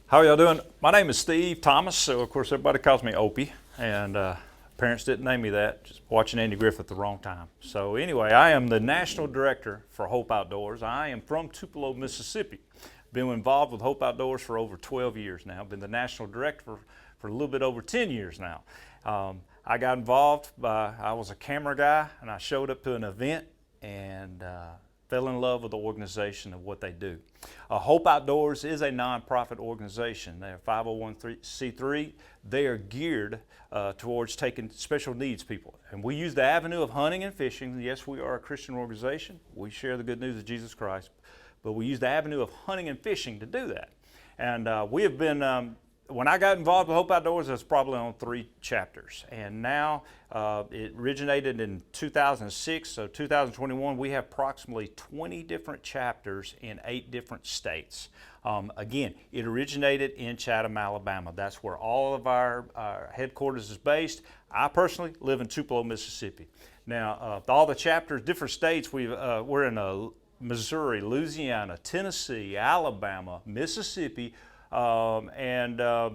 How are y'all doing? My name is Steve Thomas, so of course everybody calls me Opie, and parents didn't name me that, just watching Andy Griffith the wrong time. So anyway, I am the National Director for Hope Outdoors. I am from Tupelo, Mississippi. Been involved with Hope Outdoors for over 12 years now. Been the National Director for a little bit over 10 years now. I got involved I was a camera guy, and I showed up to an event and fell in love with the organization and what they do. Hope Outdoors is a nonprofit organization. They're 501c3. They are geared towards taking special needs people. And we use the avenue of hunting and fishing. Yes, we are a Christian organization. We share the good news of Jesus Christ. But we use the avenue of hunting and fishing to do that. And we have been, when I got involved with Hope Outdoors, it was probably on 3 chapters. And now it originated in 2006, so 2021, we have approximately 20 different chapters in 8 different states. Again, it originated in Chatham, Alabama. That's where all of our headquarters is based. I personally live in Tupelo, Mississippi. Now, all the chapters, different states, we're in Missouri, Louisiana, Tennessee, Alabama, Mississippi, and I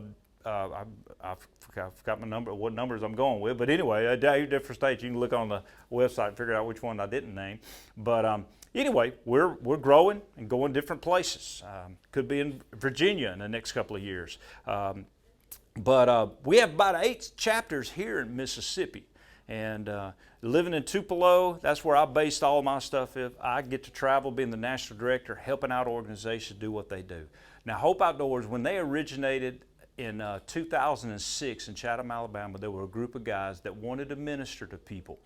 forgot my number, what numbers I'm going with. But anyway, 8 different states. You can look on the website and figure out which one I didn't name. But anyway, we're growing and going different places. Could be in Virginia in the next couple of years. But we have about 8 chapters here in Mississippi. And living in Tupelo, that's where I based all my stuff. I get to travel, being the national director, helping out organizations do what they do. Now, Hope Outdoors, when they originated in 2006 in Chatham, Alabama, there were a group of guys that wanted to minister to people.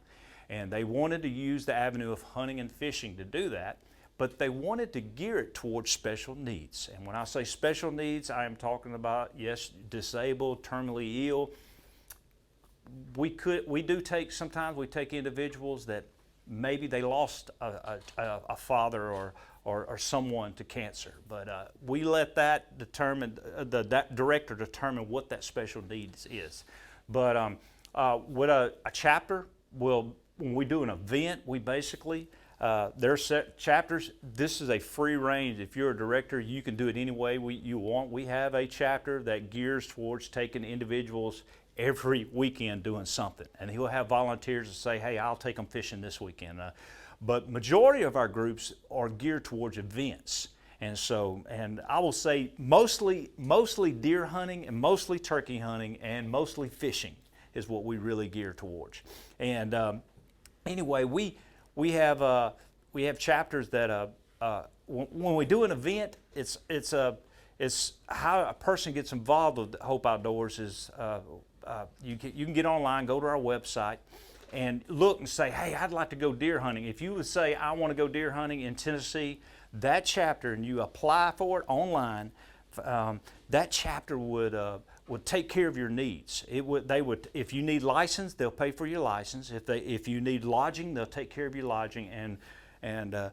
And they wanted to use the avenue of hunting and fishing to do that, but they wanted to gear it towards special needs. And when I say special needs, I am talking about, yes, disabled, terminally ill. Sometimes we take individuals that maybe they lost a father or someone to cancer, but we let that determine, that director determine what that special needs is. But with a chapter, when we do an event, we basically, there are set chapters. This is a free range. If you're a director, you can do it any way you want. We have a chapter that gears towards taking individuals every weekend doing something. And he'll have volunteers to say, hey, I'll take them fishing this weekend. But majority of our groups are geared towards events. And I will say mostly deer hunting and mostly turkey hunting and mostly fishing is what we really gear towards. And anyway, we have chapters that when we do an event, it's how a person gets involved with Hope Outdoors is you can get online, go to our website, and look and say, hey, I'd like to go deer hunting. If you would say, I want to go deer hunting in Tennessee, that chapter, and you apply for it online, that chapter would take care of your needs. If you need license, they'll pay for your license. If you need lodging, they'll take care of your lodging. And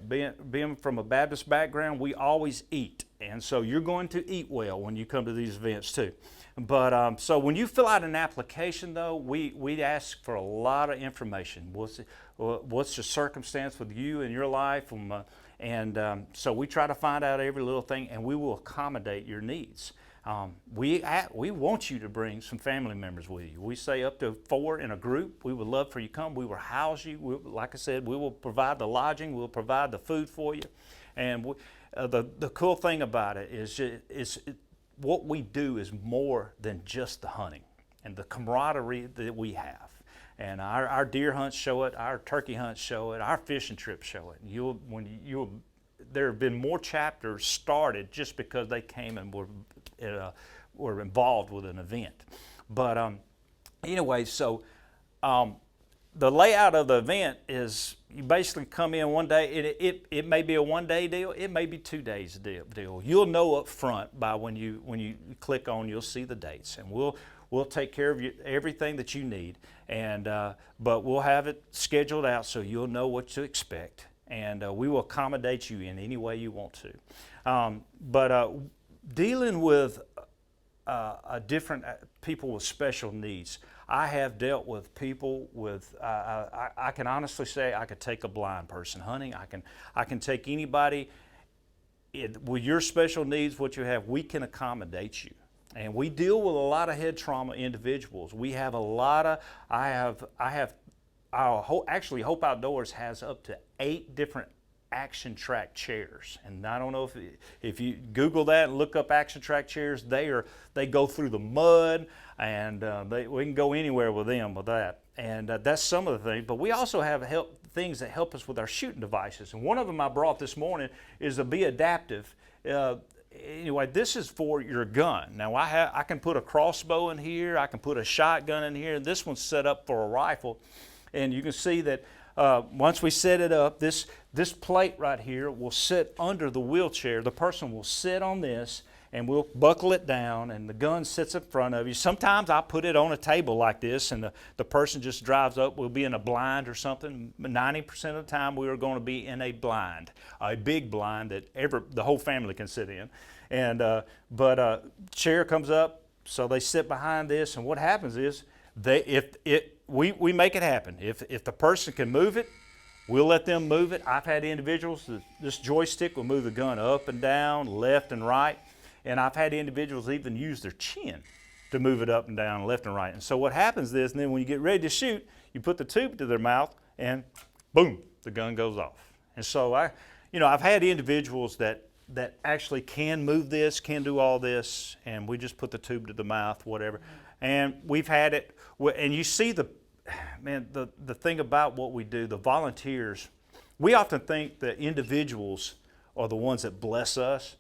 being from a Baptist background, we always eat. And so you're going to eat well when you come to these events too. But so when you fill out an application though, we ask for a lot of information. What's the circumstance with you and your life? So we try to find out every little thing, and we will accommodate your needs. We want you to bring some family members with you. We say up to 4 in a group. We would love for you to come. We will house you. Like I said, we will provide the lodging. We'll provide the food for you. And the cool thing about it is what we do is more than just the hunting and the camaraderie that we have. And our deer hunts show it. Our turkey hunts show it. Our fishing trips show it. There have been more chapters started just because they came and were involved with an event. But anyway, so the layout of the event is you basically come in one day. It may be a one-day deal. It may be 2 days deal. You'll know up front by when you click on. You'll see the dates, and we'll take care of everything that you need. And but we'll have it scheduled out so you'll know what to expect. And we will accommodate you in any way you want to. But dealing with different people with special needs, I have dealt with people with, I can honestly say I could take a blind person hunting. I can take anybody with your special needs, what you have, we can accommodate you. And we deal with a lot of head trauma individuals. We have a lot of, actually Hope Outdoors has up to 8 different action track chairs. And I don't know if you Google that and look up action track chairs, they go through the mud, and we can go anywhere with them with that. And that's some of the things. But we also have things that help us with our shooting devices. And one of them I brought this morning is the Be Adaptive. Anyway, this is for your gun. Now I can put a crossbow in here, I can put a shotgun in here, and this one's set up for a rifle. And you can see that once we set it up, this plate right here will sit under the wheelchair. The person will sit on this, and we'll buckle it down, and the gun sits in front of you. Sometimes I put it on a table like this, and the person just drives up. We'll be in a blind or something. 90% of the time we are going to be in a blind, a big blind that the whole family can sit in. And chair comes up, so they sit behind this, and what happens is we make it happen. If the person can move it, we'll let them move it. I've had individuals, this joystick will move the gun up and down, left and right. And I've had individuals even use their chin to move it up and down, left and right. And so what happens is, and then when you get ready to shoot, you put the tube to their mouth, and boom, the gun goes off. And so I've had individuals that actually can move this, can do all this, and we just put the tube to the mouth, whatever. And we've had it, and you see the thing about what we do, the volunteers, we often think that individuals are the ones that bless us.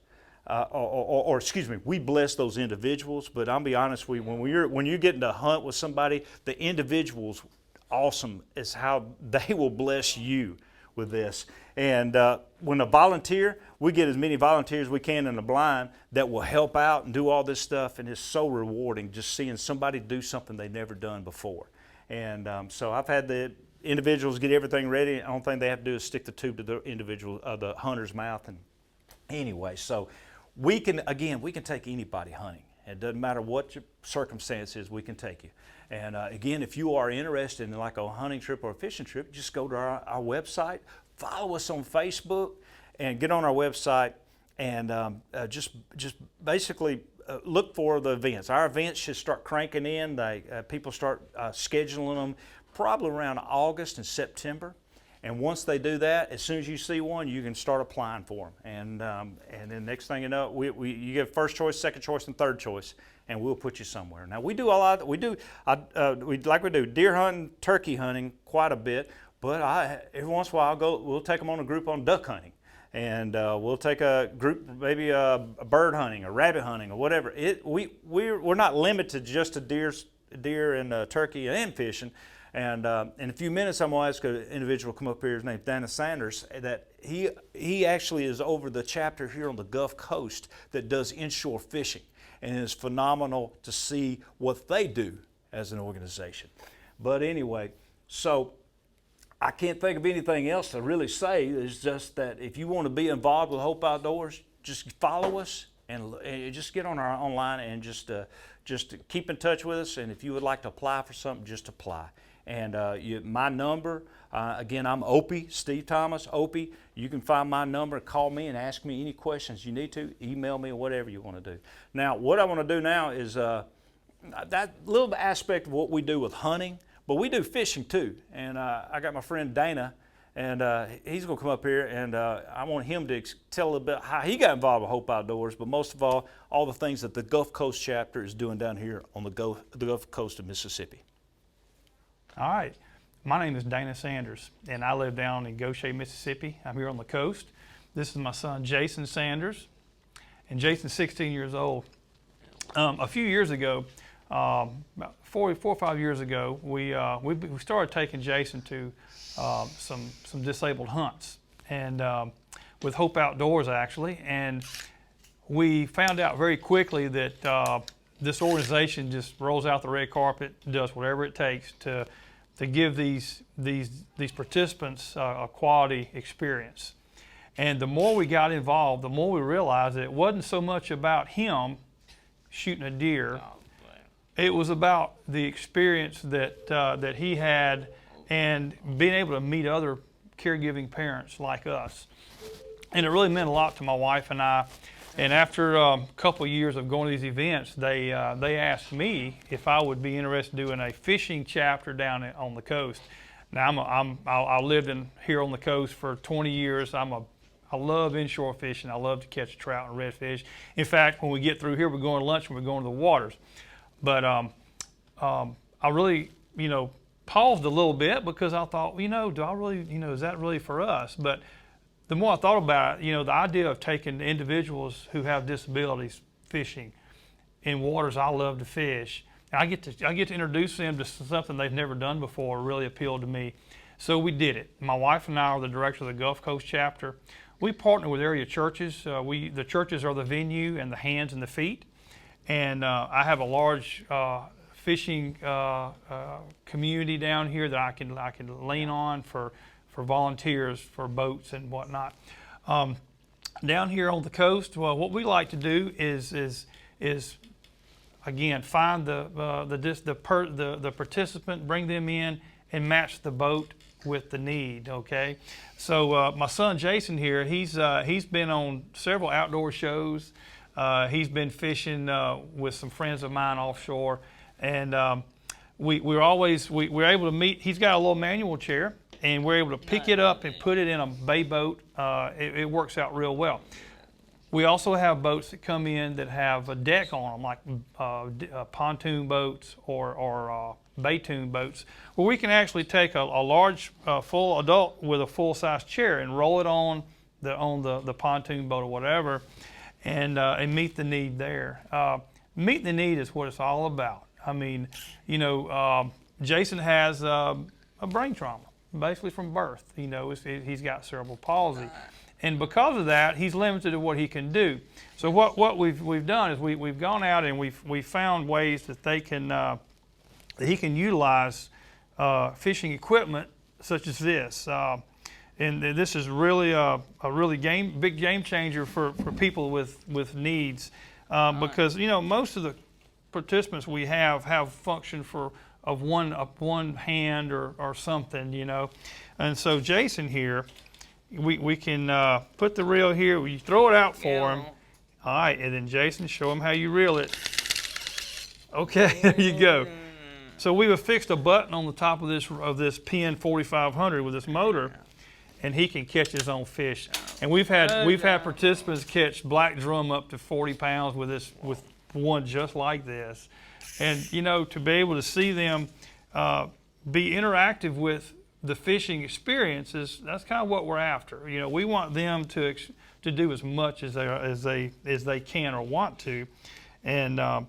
Or excuse me, we bless those individuals, but I'll be honest with you, when you're getting to hunt with somebody, the individual's awesome is how they will bless you with this. And when a volunteer, we get as many volunteers as we can in the blind that will help out and do all this stuff, and it's so rewarding just seeing somebody do something they've never done before. And so I've had the individuals get everything ready. The only thing they have to do is stick the tube to the hunter's mouth. And anyway, so we can take anybody hunting. It doesn't matter what your circumstance is, we can take you. And again, if you are interested in like a hunting trip or a fishing trip, just go to our website, follow us on Facebook, and get on our website, and just basically look for the events. Our events should start cranking in. People start scheduling them probably around August and September. And once they do that, as soon as you see one, you can start applying for them. And then next thing you know, you get first choice, second choice, and third choice, and we'll put you somewhere. Now we do a lot. We do deer hunting, turkey hunting quite a bit. But every once in a while, we'll take them on a group on duck hunting, and we'll take a group maybe a bird hunting or rabbit hunting or whatever. We're not limited just to deer and turkey and fishing. And in a few minutes, I'm going to ask an individual to come up here. His name's Dana Sanders. That he actually is over the chapter here on the Gulf Coast that does inshore fishing, and it's phenomenal to see what they do as an organization. But anyway, so I can't think of anything else to really say. It's just that if you want to be involved with Hope Outdoors, just follow us and just get on our online and just keep in touch with us. And if you would like to apply for something, just apply. And my number, again, I'm Opie, Steve Thomas, Opie. You can find my number, call me and ask me any questions you need to, email me, or whatever you want to do. Now, what I want to do now is that little aspect of what we do with hunting, but we do fishing too. And I got my friend Dana, and he's going to come up here, and I want him to tell a little bit how he got involved with Hope Outdoors, but most of all the things that the Gulf Coast chapter is doing down here on the Gulf Coast of Mississippi. All right, my name is Dana Sanders, and I live down in Goshen, Mississippi. I'm here on the coast. This is my son, Jason Sanders, and Jason's 16 years old. A few years ago, about 4 or 5 years ago, we started taking Jason to some disabled hunts, and with Hope Outdoors actually, and we found out very quickly that this organization just rolls out the red carpet, does whatever it takes to give these participants a quality experience. And the more we got involved, the more we realized that it wasn't so much about him shooting a deer. It was about the experience that he had and being able to meet other caregiving parents like us. And it really meant a lot to my wife and I. And after a couple of years of going to these events, they asked me if I would be interested in doing a fishing chapter down on the coast. Now I lived here on the coast for 20 years. I love inshore fishing. I love to catch trout and redfish. In fact, when we get through here, we're going to lunch and we're going to the waters. But I really, paused a little bit because I thought, do I really, is that really for us? But the more I thought about it, the idea of taking individuals who have disabilities fishing in waters I love to fish, and I get to introduce them to something they've never done before, really appealed to me. So we did it. My wife and I are the director of the Gulf Coast chapter. We partner with area churches. The churches are the venue and the hands and the feet. And I have a large fishing community down here that I can lean on for volunteers for boats and whatnot. Down here on the coast, well, what we like to do is again find the participant, bring them in, and match the boat with the need. Okay, so my son Jason here, he's been on several outdoor shows. He's been fishing with some friends of mine offshore, and we're able to meet. He's got a little manual chair, and we're able to pick it up and put it in a bay boat. It works out real well. We also have boats that come in that have a deck on them, like pontoon boats or bay-tune boats, where we can actually take a large full adult with a full-size chair and roll it on the pontoon boat or whatever, and meet the need there. Meet the need is what it's all about. I mean, Jason has a brain trauma, basically from birth. He's got cerebral palsy. And because of that, he's limited to what he can do. So what we've done is we've gone out and we've found ways that he can utilize fishing equipment such as this. And this is really a really big game changer for people with needs, because most of the participants we have function of one hand or something, and so Jason here, we can put the reel here. We throw it out for him. All right, and then Jason, show him how you reel it. Okay, there you go. So we've affixed a button on the top of this PN 4500 with this motor, and he can catch his own fish. And we've had participants catch black drum up to 40 pounds with one just like this. And to be able to see them be interactive with the fishing experiences, that's kind of what we're after. We want them to do as much as they can or want to, and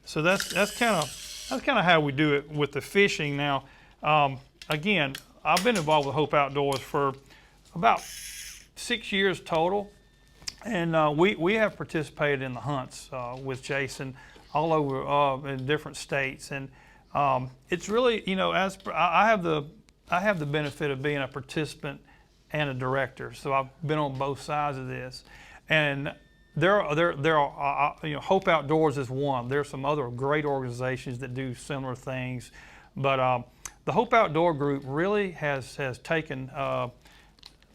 so that's kind of how we do it with the fishing. Now, again, I've been involved with Hope Outdoors for about 6 years total, and we have participated in the hunts with Jason all over in different states, and it's really I have the benefit of being a participant and a director, so I've been on both sides of this. And there are Hope Outdoors is one. There's some other great organizations that do similar things, but the Hope Outdoor group really has taken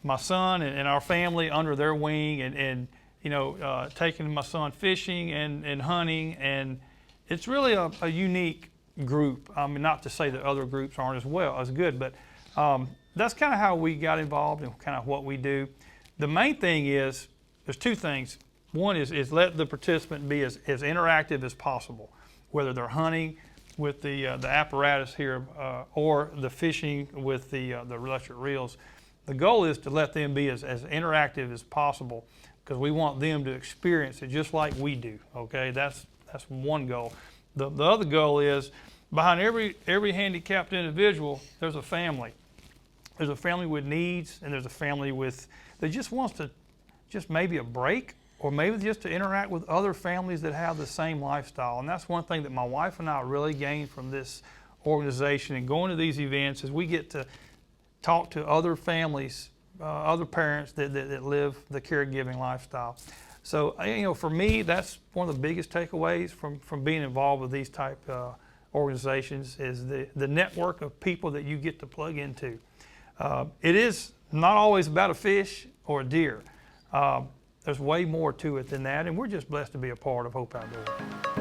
my son and our family under their wing, and taking my son fishing and hunting, and it's really a unique group. I mean, not to say that other groups aren't as good, but that's kind of how we got involved and kind of what we do. The main thing is, there's two things. One is let the participant be as interactive as possible, whether they're hunting with the apparatus here or the fishing with the electric reels. The goal is to let them be as interactive as possible, because we want them to experience it just like we do. Okay, that's one goal. The other goal is, behind every handicapped individual, there's a family. There's a family with needs, and there's a family that just wants to, just maybe a break, or maybe just to interact with other families that have the same lifestyle. And that's one thing that my wife and I really gained from this organization and going to these events, is we get to talk to other families, other parents that live the caregiving lifestyle. So, for me, that's one of the biggest takeaways from being involved with these type organizations, is the network of people that you get to plug into. It is not always about a fish. or a deer. There's way more to it than that, and we're just blessed to be a part of Hope Outdoors.